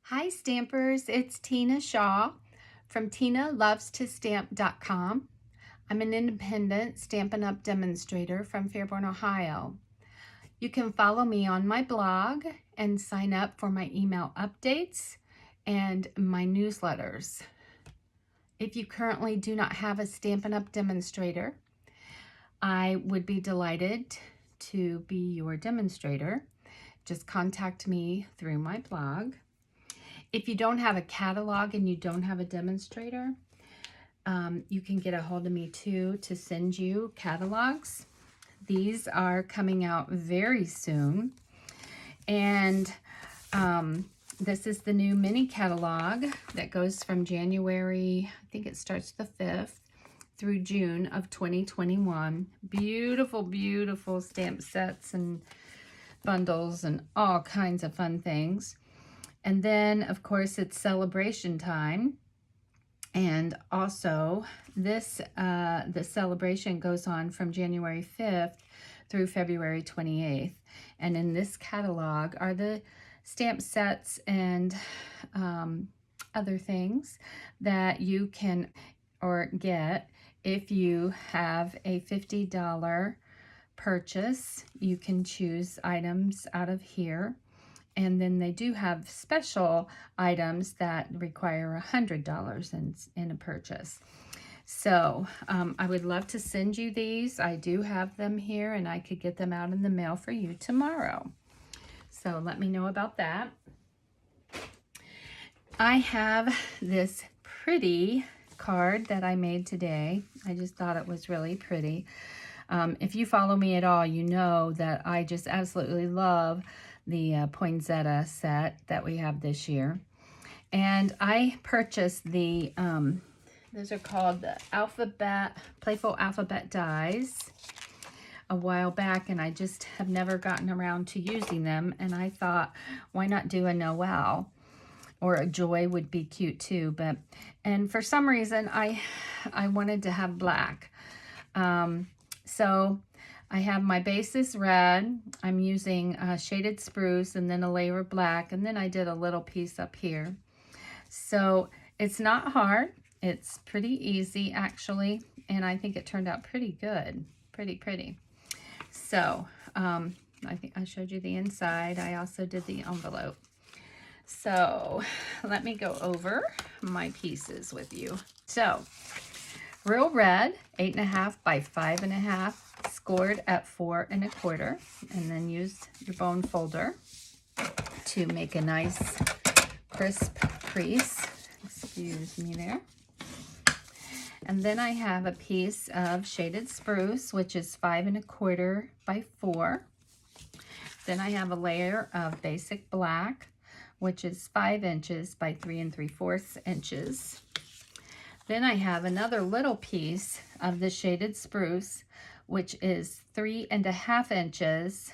Hi Stampers, it's Tina Shaw from TinaLovesToStamp.com. I'm an independent Stampin' Up! Demonstrator from Fairborn, Ohio. You can follow me on my blog and sign up for my email updates and my newsletters. If you currently do not have a Stampin' Up! Demonstrator, I would be delighted to be your demonstrator. Just contact me through my blog. If you don't have a catalog and you don't have a demonstrator, you can get a hold of me too to send you catalogs. These are coming out very soon. And this is the new mini catalog that goes from January, I think it starts the 5th, through June of 2021. Beautiful, beautiful stamp sets and bundles and all kinds of fun things. And then, of course, it's celebration time. And also, this the celebration goes on from January 5th through February 28th. And in this catalog are the stamp sets and other things that you can get if you have a $50 purchase. You can choose items out of here. And then they do have special items that require $100 in a purchase. So I would love to send you these. I do have them here and I could get them out in the mail for you tomorrow. So let me know about that. I have this pretty card that I made today. I just thought it was really pretty. If you follow me at all, you know that I just absolutely love the poinsettia set that we have this year. And I purchased the, those are called the Playful Alphabet dies a while back, and I just have never gotten around to using them. And I thought, why not do a Noel? Or a Joy would be cute too. And for some reason, I wanted to have black. So I have my base is red. I'm using shaded spruce and then a layer of black. And then I did a little piece up here. So it's not hard. It's pretty easy actually. And I think it turned out pretty good. Pretty. So I think I showed you the inside. I also did the envelope. So let me go over my pieces with you. So real red, 8.5 by 5.5. Scored at 4 1/4, and then use your bone folder to make a nice crisp crease. Excuse me there. And then I have a piece of shaded spruce, which is 5 1/4 by 4. Then I have a layer of basic black, which is 5 inches by 3 3/4 inches. Then I have another little piece of the shaded spruce, which is 3 1/2 inches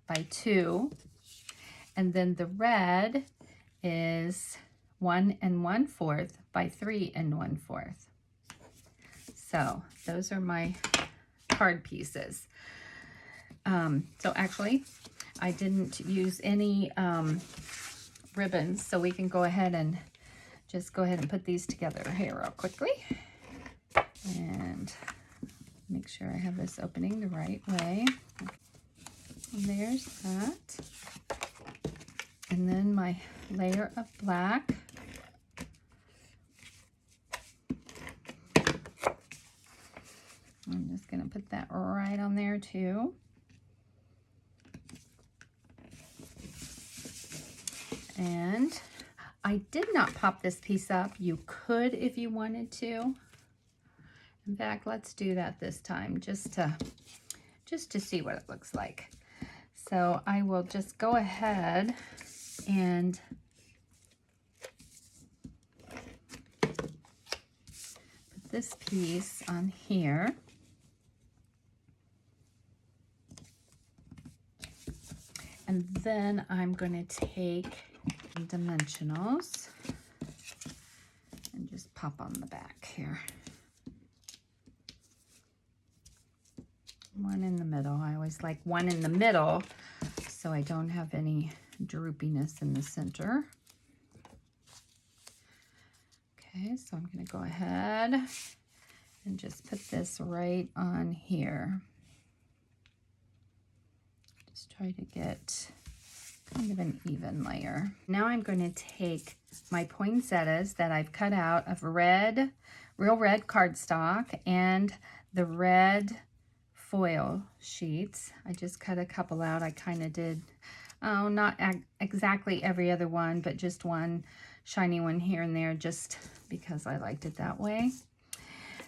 by 2. And then the red is 1 1/4 by 3 1/4. So those are my card pieces. So actually, I didn't use any ribbons, so we can go ahead and just go ahead and put these together here real quickly. And make sure I have this opening the right way. And there's that. And then my layer of black. I'm just going to put that right on there too. And I did not pop this piece up. You could if you wanted to. In fact, let's do that this time just to see what it looks like. So I will just go ahead and put this piece on here. And then I'm going to take dimensionals and just pop on the back here. One in the middle. I always like one in the middle so I don't have any droopiness in the center. Okay, so I'm going to go ahead and just put this right on here. Just try to get kind of an even layer. Now I'm going to take my poinsettias that I've cut out of red, real red cardstock, and the red foil sheets. I just cut a couple out. I kind of did, not exactly every other one, but just one shiny one here and there, just because I liked it that way.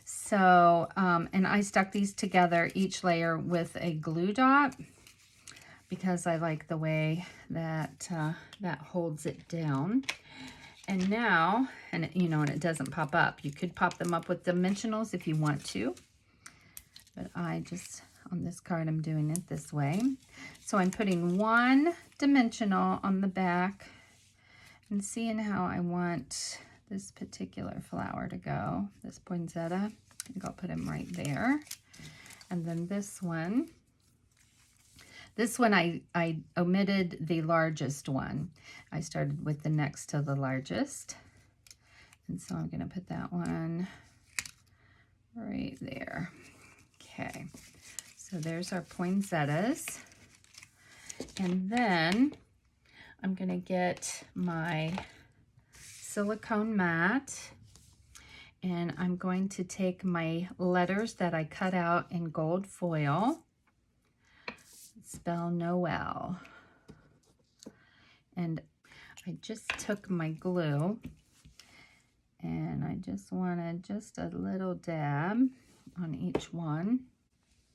So, and I stuck these together, each layer with a glue dot, because I like the way that that holds it down. And now, and you know, and it doesn't pop up. You could pop them up with dimensionals if you want to, but I just, on this card, I'm doing it this way. So I'm putting one dimensional on the back and seeing how I want this particular flower to go, this poinsettia. I think I'll put him right there. And then this one I omitted the largest one. I started with the next to the largest. And so I'm going to put that one right there. Okay, so there's our poinsettias. And then I'm going to get my silicone mat, and I'm going to take my letters that I cut out in gold foil, spell NOEL, and I just took my glue and I just wanted just a little dab on each one.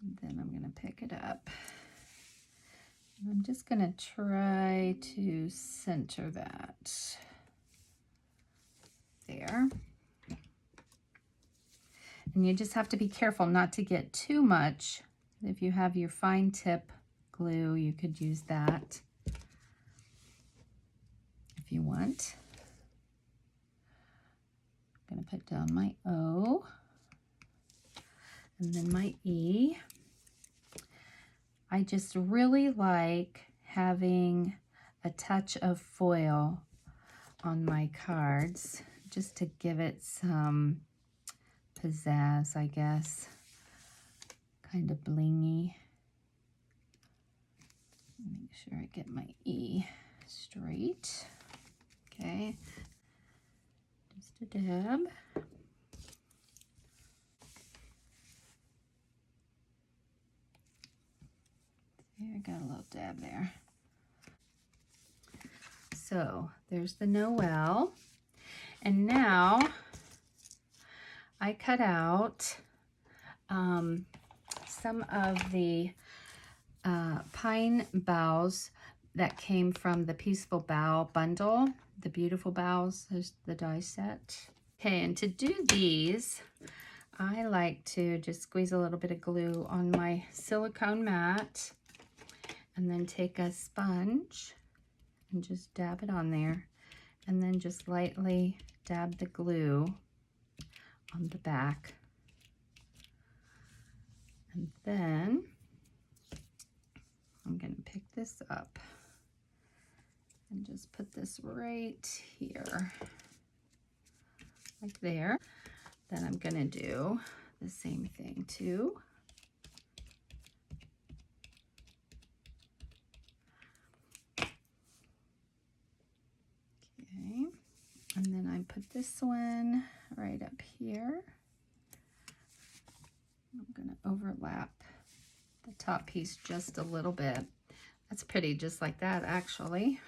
And then I'm going to pick it up. And I'm just going to try to center that there. And you just have to be careful not to get too much. If you have your fine tip glue, you could use that if you want. I'm going to put down my O and then my E. I just really like having a touch of foil on my cards just to give it some pizzazz, I guess. Kind of blingy. Make sure I get my E straight. Okay. Just a dab. There, I got a little dab there. So there's the NOEL. And now I cut out some of the pine boughs that came from the Peaceful Bough bundle, the beautiful boughs. There's the die set. Okay, and to do these, I like to just squeeze a little bit of glue on my silicone mat and then take a sponge and just dab it on there, and then just lightly dab the glue on the back. And then I'm going to pick this up and just put this right here, like there. Then I'm going to do the same thing too. Okay, and then I put this one right up here. I'm going to overlap the top piece just a little bit. That's pretty, just like that, actually.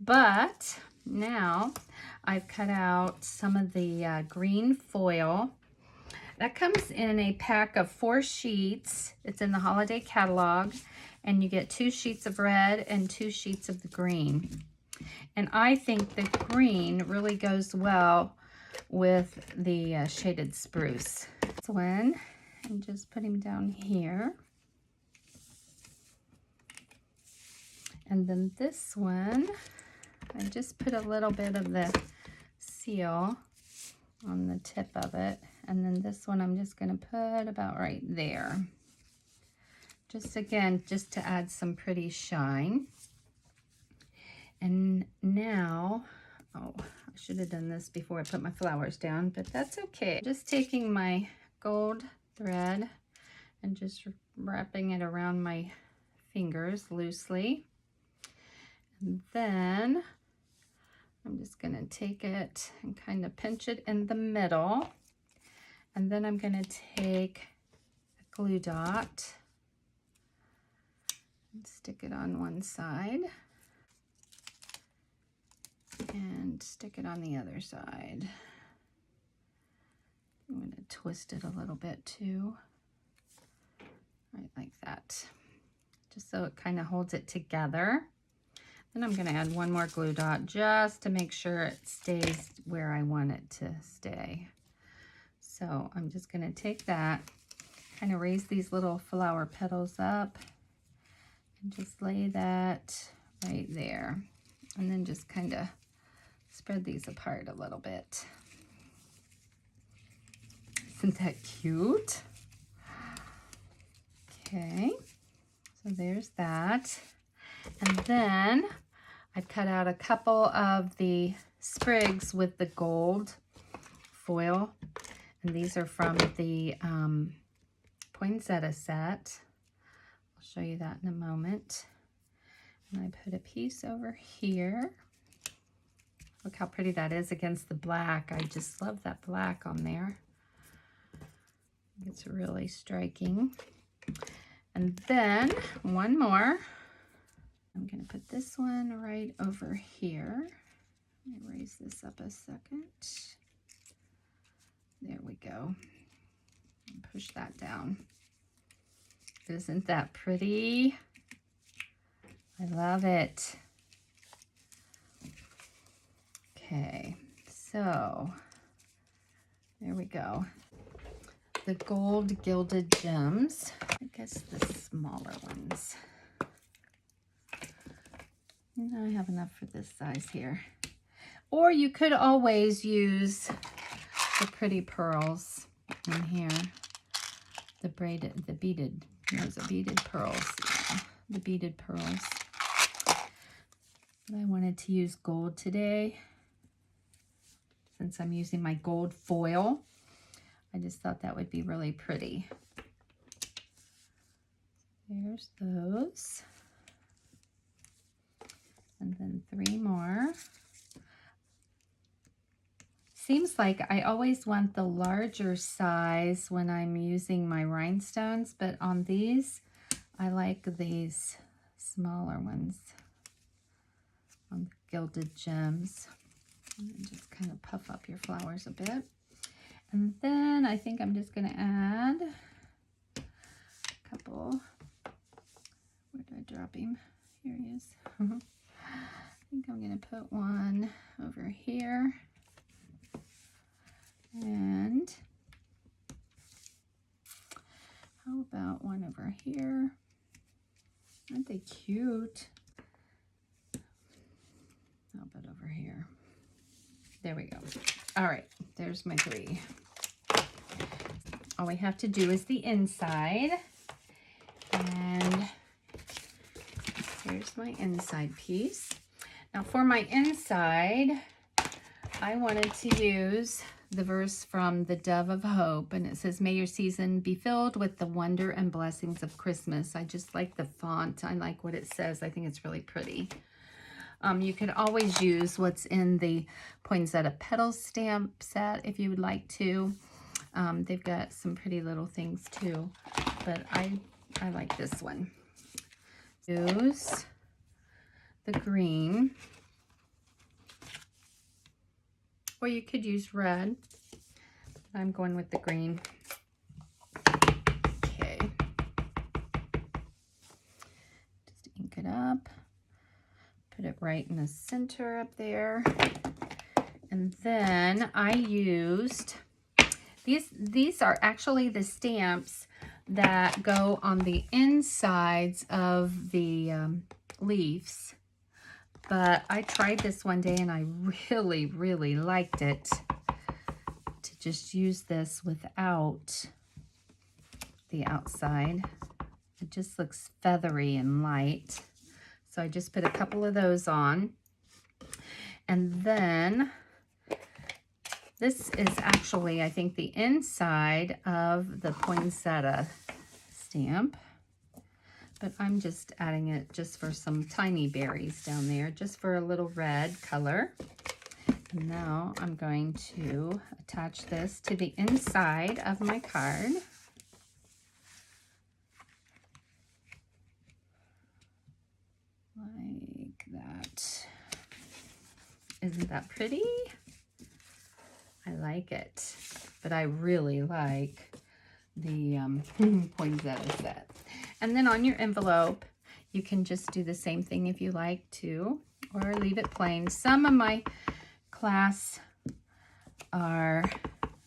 But now I've cut out some of the green foil. That comes in a pack of 4 sheets. It's in the holiday catalog, and you get 2 sheets of red and 2 sheets of the green. And I think the green really goes well with the shaded spruce. This one, and just put him down here. And then this one, I just put a little bit of the seal on the tip of it. And then this one I'm just going to put about right there. Just again, just to add some pretty shine. And now, oh, I should have done this before I put my flowers down, but that's okay. Just taking my gold thread and just wrapping it around my fingers loosely. And then I'm just going to take it and kind of pinch it in the middle. And then I'm going to take a glue dot and stick it on one side and stick it on the other side. I'm going to twist it a little bit too, right like that, just so it kind of holds it together. Then I'm going to add one more glue dot just to make sure it stays where I want it to stay. So I'm just going to take that, kind of raise these little flower petals up and just lay that right there. And then just kind of spread these apart a little bit. Isn't that cute? Okay, so there's that. And then I've cut out a couple of the sprigs with the gold foil. And these are from the Poinsettia set. I'll show you that in a moment. And I put a piece over here. Look how pretty that is against the black. I just love that black on there. It's really striking. And then one more. I'm going to put this one right over here. Let me raise this up a second. There we go. And push that down. Isn't that pretty? I love it. Okay, so there we go. The gold gilded gems. I guess the smaller ones. I have enough for this size here. Or you could always use the pretty pearls in here. The braided, the beaded, those are beaded pearls. Yeah, the beaded pearls. But I wanted to use gold today. Since I'm using my gold foil, I just thought that would be really pretty. There's those. And then 3 more. Seems like I always want the larger size when I'm using my rhinestones, but on these, I like these smaller ones on the gilded gems. And just kind of puff up your flowers a bit. And then I think I'm just going to add a couple. Where did I drop him? Here he is. I think I'm going to put one over here. And how about one over here? Aren't they cute? How about over here? There we go. All right, there's my 3. All we have to do is the inside. And here's my inside piece. Now for my inside, I wanted to use the verse from the Dove of Hope, and it says, "May your season be filled with the wonder and blessings of Christmas." I just like the font. I like what it says. I think it's really pretty. You could always use what's in the Poinsettia Petals stamp set if you would like to. They've got some pretty little things too, but I like this one. Use the green, or you could use red. I'm going with the green. Okay. Just ink it up. Put it right in the center up there. And then I used, these are actually the stamps that go on the insides of the leaves. But I tried this one day and I really, really liked it. To just use this without the outside. It just looks feathery and light. So I just put a couple of those on. And then This is actually, I think, the inside of the poinsettia stamp, but I'm just adding it just for some tiny berries down there, just for a little red color. And now I'm going to attach this to the inside of my card. Like that. Isn't that pretty? I like it, but I really like the poinsettia set. And then on your envelope, you can just do the same thing if you like to, or leave it plain. Some of my class are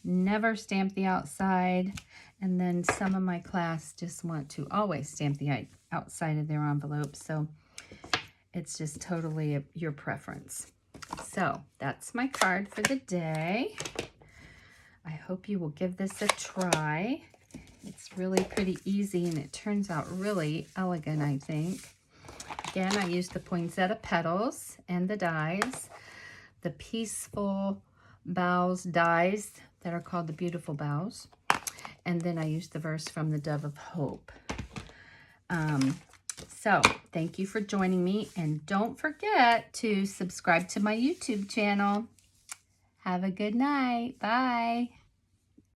never stamp the outside, and then some of my class just want to always stamp the outside of their envelope. So it's just totally your preference. So that's my card for the day. I hope you will give this a try. It's really pretty easy and it turns out really elegant, I think. Again, I used the Poinsettia Petals and the dies, the Peaceful Boughs dies that are called the Beautiful Boughs. And then I used the verse from the Dove of Hope. So thank you for joining me, and don't forget to subscribe to my YouTube channel. Have a good night. Bye.